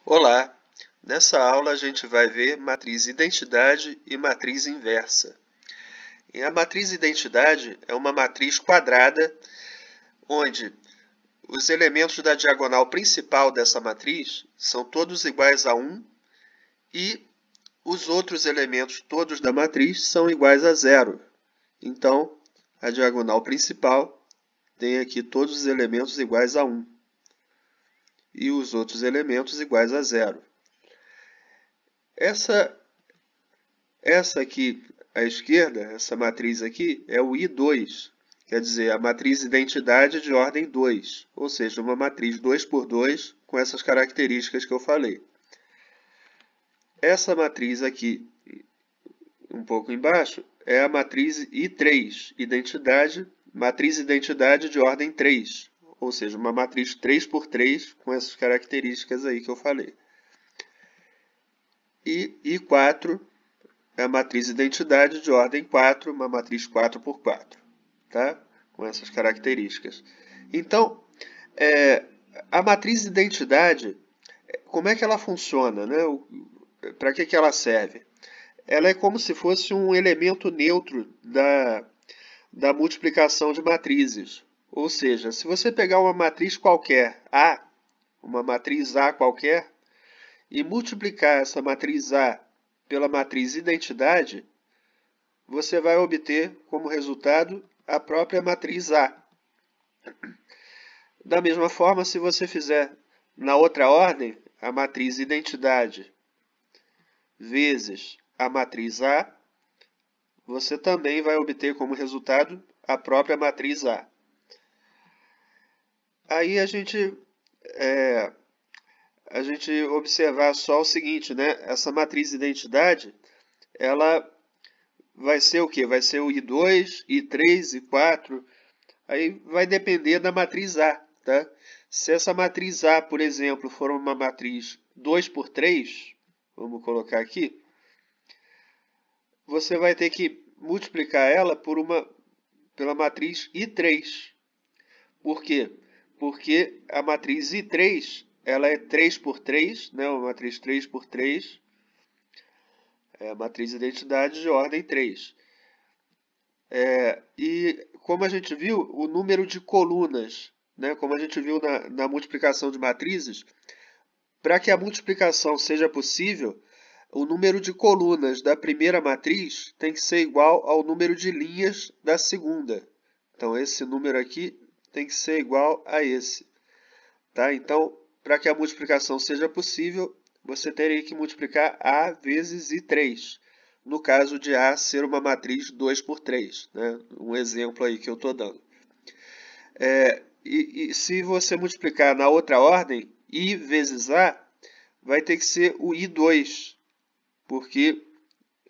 Olá! Nessa aula a gente vai ver matriz identidade e matriz inversa. E a matriz identidade é uma matriz quadrada onde os elementos da diagonal principal dessa matriz são todos iguais a 1 e os outros elementos todos da matriz são iguais a 0. Então, a diagonal principal tem aqui todos os elementos iguais a 1 e os outros elementos iguais a 0. Essa aqui à esquerda, essa matriz aqui, é o I2, quer dizer, a matriz identidade de ordem 2, ou seja, uma matriz 2 por 2 com essas características que eu falei. Essa matriz aqui, um pouco embaixo, é a matriz I3, matriz identidade de ordem 3, ou seja, uma matriz 3 por 3 com essas características aí que eu falei. E I4 é a matriz identidade de ordem 4, uma matriz 4 por 4, tá? Com essas características. Então, a matriz identidade, como é que ela funciona, né? Para que ela serve? Ela é como se fosse um elemento neutro da multiplicação de matrizes. Ou seja, se você pegar uma matriz qualquer, A, uma matriz A qualquer, e multiplicar essa matriz A pela matriz identidade, você vai obter como resultado a própria matriz A. Da mesma forma, se você fizer na outra ordem, a matriz identidade vezes a matriz A, você também vai obter como resultado a própria matriz A. Aí a gente observar só o seguinte, né? Essa matriz identidade, ela vai ser o quê? Vai ser o I2, I3, I4. Aí vai depender da matriz A, tá? Se essa matriz A, por exemplo, for uma matriz 2 por 3, vamos colocar aqui, você vai ter que multiplicar ela pela matriz I3. Por quê? Porque a matriz I3 ela é 3 por 3, né? Uma matriz 3 por 3, é a matriz identidade de ordem 3. E como a gente viu, o número de colunas, né? Como a gente viu na multiplicação de matrizes, para que a multiplicação seja possível, o número de colunas da primeira matriz tem que ser igual ao número de linhas da segunda. Então, esse número aqui tem que ser igual a esse. Tá? Então, para que a multiplicação seja possível, você teria que multiplicar A vezes I3. No caso de A ser uma matriz 2 por 3. Né? Um exemplo aí que eu estou dando. E se você multiplicar na outra ordem, I vezes A, vai ter que ser o I2. Porque,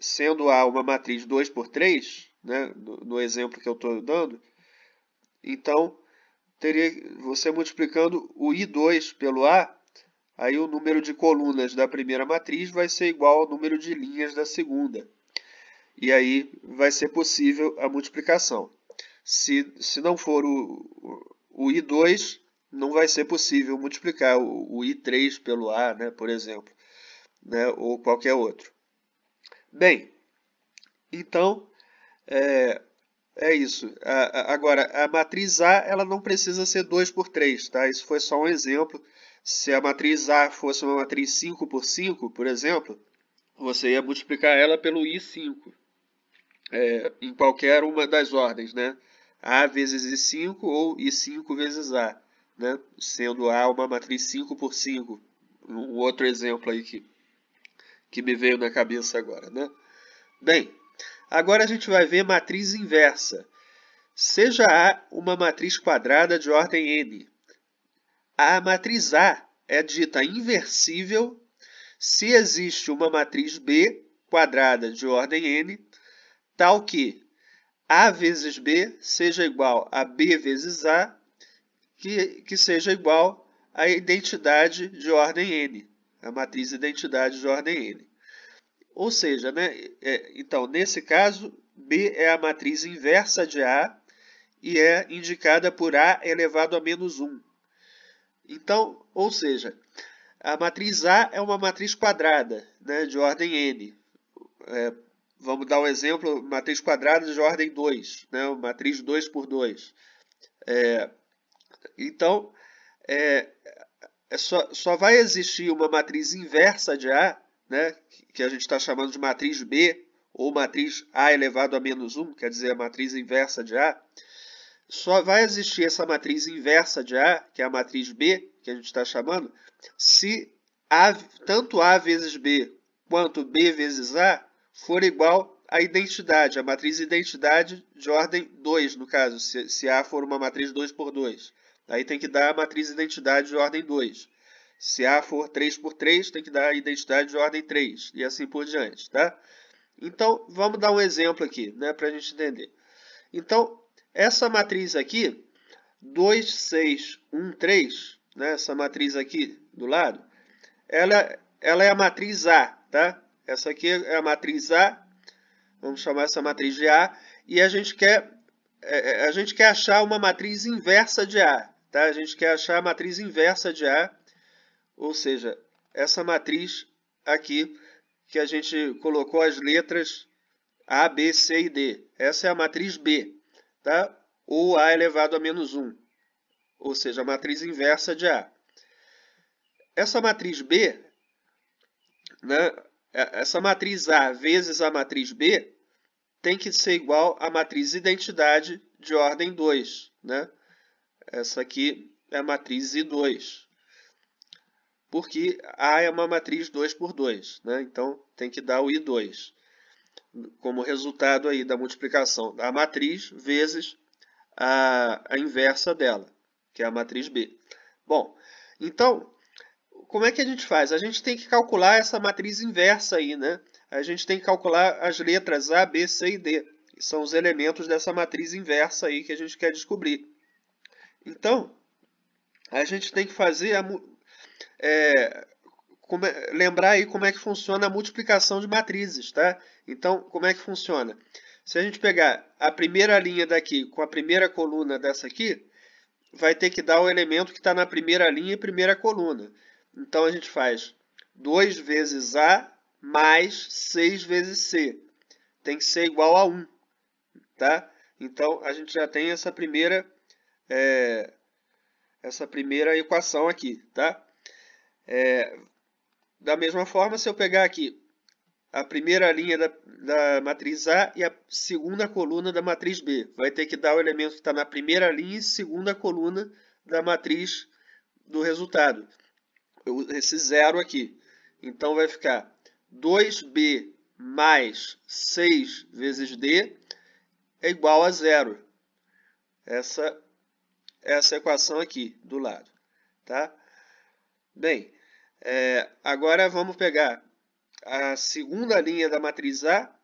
sendo A uma matriz 2 por 3, né, no exemplo que eu estou dando, então, você multiplicando o I2 pelo A, aí o número de colunas da primeira matriz vai ser igual ao número de linhas da segunda. E aí vai ser possível a multiplicação. Se não for o I2, não vai ser possível multiplicar o I3 pelo A, né, por exemplo, né, ou qualquer outro. Bem, então, é isso. Agora, a matriz A ela não precisa ser 2 por 3, tá? Isso foi só um exemplo. Se a matriz A fosse uma matriz 5 por 5, por exemplo, você ia multiplicar ela pelo I5, em qualquer uma das ordens, né? A vezes I5 ou I5 vezes A, né? Sendo A uma matriz 5 por 5. Um outro exemplo aí que me veio na cabeça agora, né? Bem, agora a gente vai ver matriz inversa. Seja A uma matriz quadrada de ordem n. A matriz A é dita inversível se existe uma matriz B quadrada de ordem n, tal que A vezes B seja igual a B vezes A, que seja igual à identidade de ordem n, a matriz identidade de ordem n. Ou seja, né, então, nesse caso, B é a matriz inversa de A e é indicada por A elevado a menos 1. Então, ou seja, A matriz A é uma matriz quadrada, né, de ordem n. Vamos dar um exemplo, matriz quadrada de ordem 2, né, uma matriz 2 por 2. Então, só vai existir uma matriz inversa de A, né, que a gente está chamando de matriz B, ou matriz A elevado a menos 1, quer dizer, a matriz inversa de A. Só vai existir essa matriz inversa de A, que é a matriz B, que a gente está chamando, se tanto A vezes B quanto B vezes A for igual à identidade, a matriz identidade de ordem 2, no caso, se A for uma matriz 2 por 2. Aí tem que dar a matriz identidade de ordem 2. Se A for 3 por 3, tem que dar a identidade de ordem 3, e assim por diante, tá? Então, vamos dar um exemplo aqui, né, para a gente entender. Então, essa matriz aqui, 2, 6, 1, 3, né, essa matriz aqui do lado, ela é a matriz A, tá? Essa aqui é a matriz A, vamos chamar essa matriz de A, e a gente quer achar uma matriz inversa de A, tá? A gente quer achar a matriz inversa de A, ou seja, essa matriz aqui, que a gente colocou as letras A, B, C e D. Essa é a matriz B, tá? Ou A elevado a menos 1, ou seja, a matriz inversa de A. Essa matriz B, né, essa matriz A vezes a matriz B, tem que ser igual à matriz identidade de ordem 2, né? Essa aqui é a matriz I2, porque A é uma matriz 2 por 2, né? Então tem que dar o I2 como resultado aí da multiplicação da matriz vezes a inversa dela, que é a matriz B. Bom, então, como é que a gente faz? A gente tem que calcular essa matriz inversa aí, né? A gente tem que calcular as letras A, B, C e D, que são os elementos dessa matriz inversa aí que a gente quer descobrir. Então, a gente tem que fazer lembrar aí como é que funciona a multiplicação de matrizes, tá? Então, como é que funciona? Se a gente pegar a primeira linha daqui com a primeira coluna dessa aqui, vai ter que dar o elemento que está na primeira linha e primeira coluna. Então, a gente faz 2 vezes A mais 6 vezes C. Tem que ser igual a 1, tá? Então, a gente já tem essa primeira equação aqui, tá? Da mesma forma, se eu pegar aqui a primeira linha da matriz A e a segunda coluna da matriz B, vai ter que dar o elemento que está na primeira linha e segunda coluna da matriz do resultado, esse zero aqui. Então, vai ficar 2B mais 6 vezes D é igual a zero. Essa equação aqui do lado, tá? Bem, agora vamos pegar a segunda linha da matriz A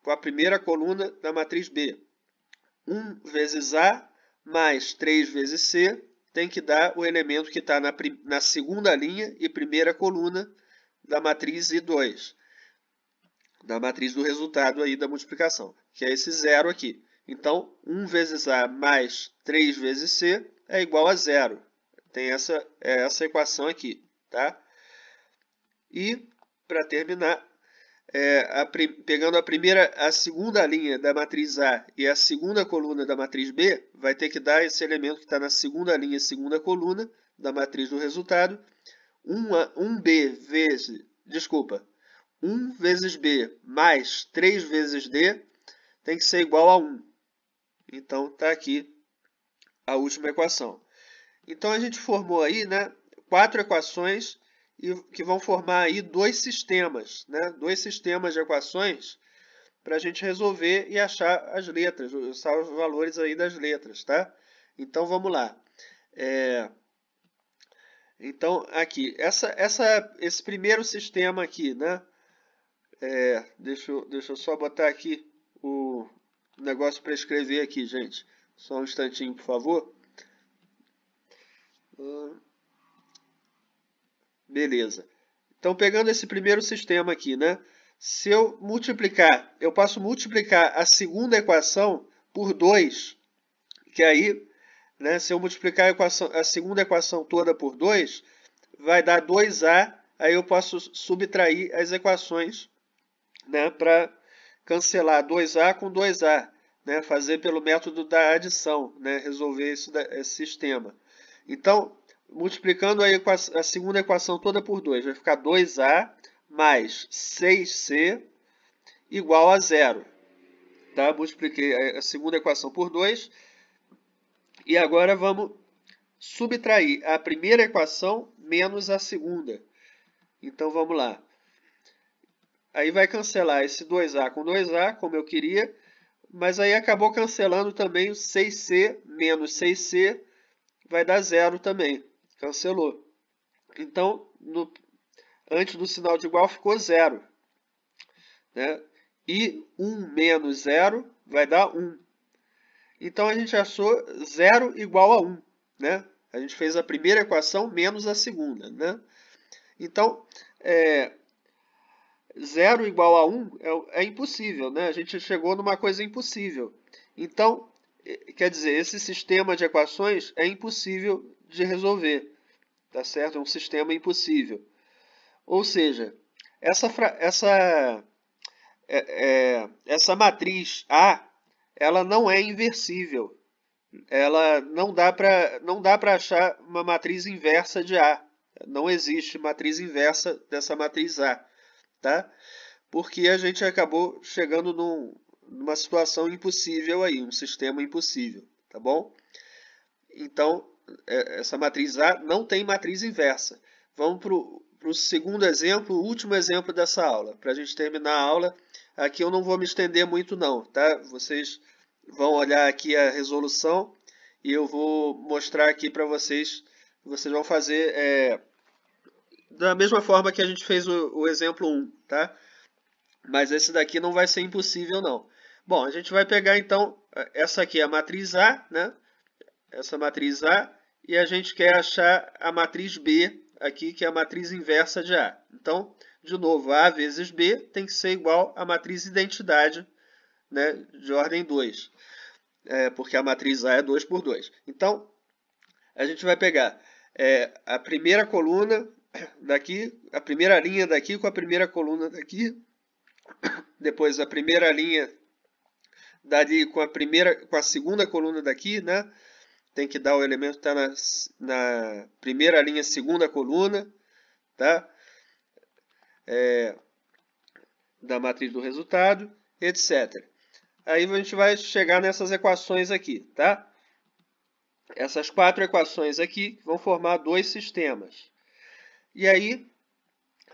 com a primeira coluna da matriz B. 1 vezes A mais 3 vezes C tem que dar o elemento que está na segunda linha e primeira coluna da matriz I2, da matriz do resultado aí da multiplicação, que é esse zero aqui. Então, 1 vezes A mais 3 vezes C é igual a zero. Tem essa equação aqui, tá? E, para terminar, pegando a segunda linha da matriz A e a segunda coluna da matriz B, vai ter que dar esse elemento que está na segunda linha e segunda coluna da matriz do resultado. 1 vezes B mais 3 vezes D tem que ser igual a 1. Então, está aqui a última equação. Então, a gente formou aí, né, 4 equações que vão formar aí 2 sistemas, né, 2 sistemas de equações para a gente resolver e achar as letras, os valores aí das letras, tá? Então, vamos lá. Então, aqui, esse primeiro sistema aqui, né, deixa eu só botar aqui o negócio para escrever aqui, gente. Só um instantinho, por favor. Beleza. Então, pegando esse primeiro sistema aqui, né? Se eu multiplicar, eu posso multiplicar a segunda equação por 2, que aí, né, se eu multiplicar a segunda equação toda por 2, vai dar 2A, aí eu posso subtrair as equações, né, para cancelar 2A com 2A, né, fazer pelo método da adição, né, resolver esse sistema. Então, multiplicando a segunda equação toda por 2, vai ficar 2A mais 6C igual a 0. Tá? Multipliquei a segunda equação por 2. E agora vamos subtrair a primeira equação menos a segunda. Então, vamos lá. Aí vai cancelar esse 2A com 2A, como eu queria. Mas aí acabou cancelando também o 6C menos 6C. Vai dar 0 também. Cancelou. Então, antes do sinal de igual ficou 0. Né? E 1 menos 0 vai dar 1. Então, a gente achou 0 igual a 1. Né? A gente fez a primeira equação menos a segunda. Né? Então, 0 igual a 1 é impossível. Né? A gente chegou numa coisa impossível. Então, quer dizer, esse sistema de equações é impossível de resolver. Tá certo? É um sistema impossível. Ou seja, essa matriz A, ela não é inversível. Ela não dá para achar uma matriz inversa de A. Não existe matriz inversa dessa matriz A, tá? Porque a gente acabou chegando numa situação impossível aí, um sistema impossível, tá bom? Então, essa matriz A não tem matriz inversa. Vamos para o segundo exemplo, o último exemplo dessa aula. Para a gente terminar a aula, aqui eu não vou me estender muito não, tá? Vocês vão olhar aqui a resolução e eu vou mostrar aqui para vocês. Vocês vão fazer da mesma forma que a gente fez o exemplo 1, tá? Mas esse daqui não vai ser impossível não. Bom, a gente vai pegar então, essa aqui é a matriz A, né? Essa matriz A, e a gente quer achar a matriz B aqui, que é a matriz inversa de A. Então, de novo, A vezes B tem que ser igual à matriz identidade, né, de ordem 2, porque a matriz A é 2 por 2. Então, a gente vai pegar a primeira coluna daqui, a primeira linha daqui com a primeira coluna daqui, depois a primeira linha dali com a segunda coluna daqui, né? Tem que dar o elemento que está na primeira linha, segunda coluna, tá? Da matriz do resultado, etc. Aí a gente vai chegar nessas equações aqui, tá? Essas 4 equações aqui vão formar 2 sistemas. E aí,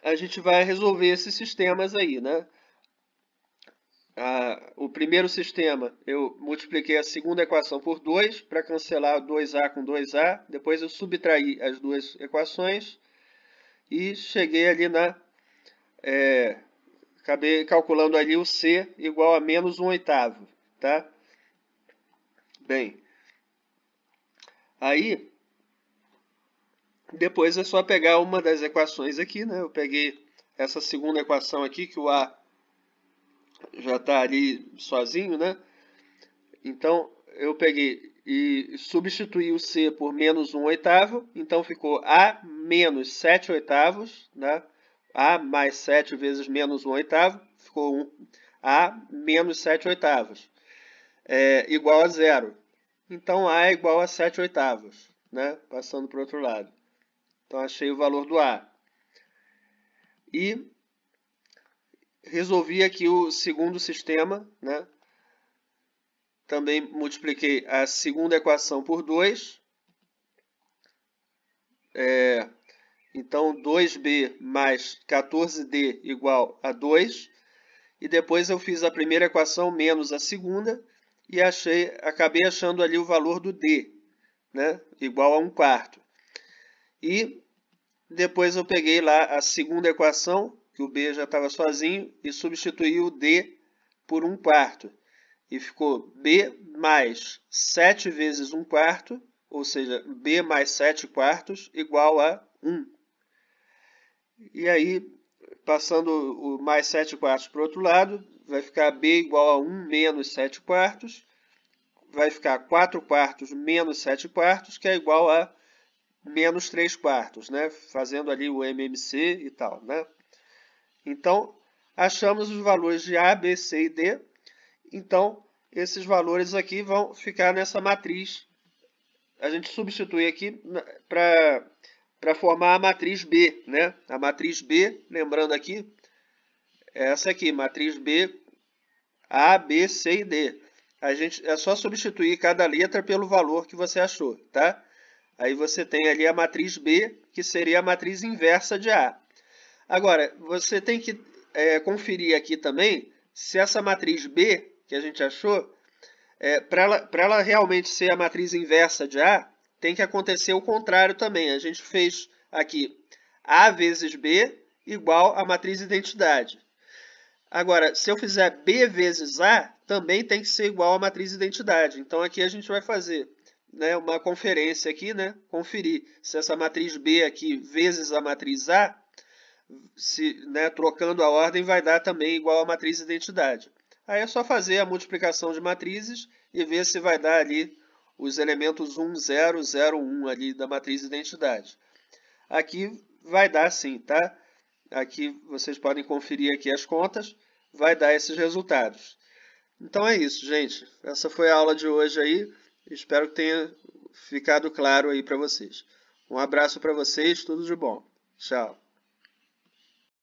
a gente vai resolver esses sistemas aí, né? O primeiro sistema, eu multipliquei a segunda equação por 2 para cancelar 2A com 2A. Depois eu subtraí as duas equações e cheguei ali acabei calculando ali o C igual a menos 1/8, tá? Bem, aí, depois é só pegar uma das equações aqui, né? Eu peguei essa segunda equação aqui, que o A já está ali sozinho, né? Então, eu peguei e substituí o C por menos 1/8, então ficou A menos 7/8, né? A mais 7 vezes menos 1/8, ficou A menos 7/8, igual a 0. Então, A é igual a 7/8, né? Passando para o outro lado. Então, achei o valor do A. E resolvi aqui o segundo sistema, né? Também multipliquei a segunda equação por 2. Então, 2b mais 14d igual a 2. E depois eu fiz a primeira equação menos a segunda e acabei achando ali o valor do d, né? Igual a 1/4. E depois eu peguei lá a segunda equação, que o b já estava sozinho, e substituí o d por 1/4. E ficou b mais 7 vezes 1/4, ou seja, b mais 7/4 igual a 1. E aí, passando o mais 7/4 para o outro lado, vai ficar b igual a 1 menos 7/4. Vai ficar 4/4 menos 7/4, que é igual a menos 3/4, né? Fazendo ali o MMC e tal, né? Então, achamos os valores de A, B, C e D. Então, esses valores aqui vão ficar nessa matriz. A gente substitui aqui para formar a matriz B, né? A matriz B, lembrando aqui, é essa aqui, matriz B, A, B, C e D. É só substituir cada letra pelo valor que você achou, tá? Aí você tem ali a matriz B, que seria a matriz inversa de A. Agora, você tem que conferir aqui também se essa matriz B, que a gente achou, para ela realmente ser a matriz inversa de A, tem que acontecer o contrário também. A gente fez aqui A vezes B igual a matriz identidade. Agora, se eu fizer B vezes A, também tem que ser igual à matriz identidade. Então, aqui a gente vai fazer, né, uma conferência aqui, né, conferir se essa matriz B aqui vezes a matriz A, né, trocando a ordem, vai dar também igual à matriz identidade. Aí é só fazer a multiplicação de matrizes e ver se vai dar ali os elementos 1, 0, 0, 1 ali da matriz identidade. Aqui vai dar sim, tá? Aqui vocês podem conferir aqui as contas, vai dar esses resultados. Então é isso, gente. Essa foi a aula de hoje aí. Espero que tenha ficado claro aí para vocês. Um abraço para vocês, tudo de bom. Tchau.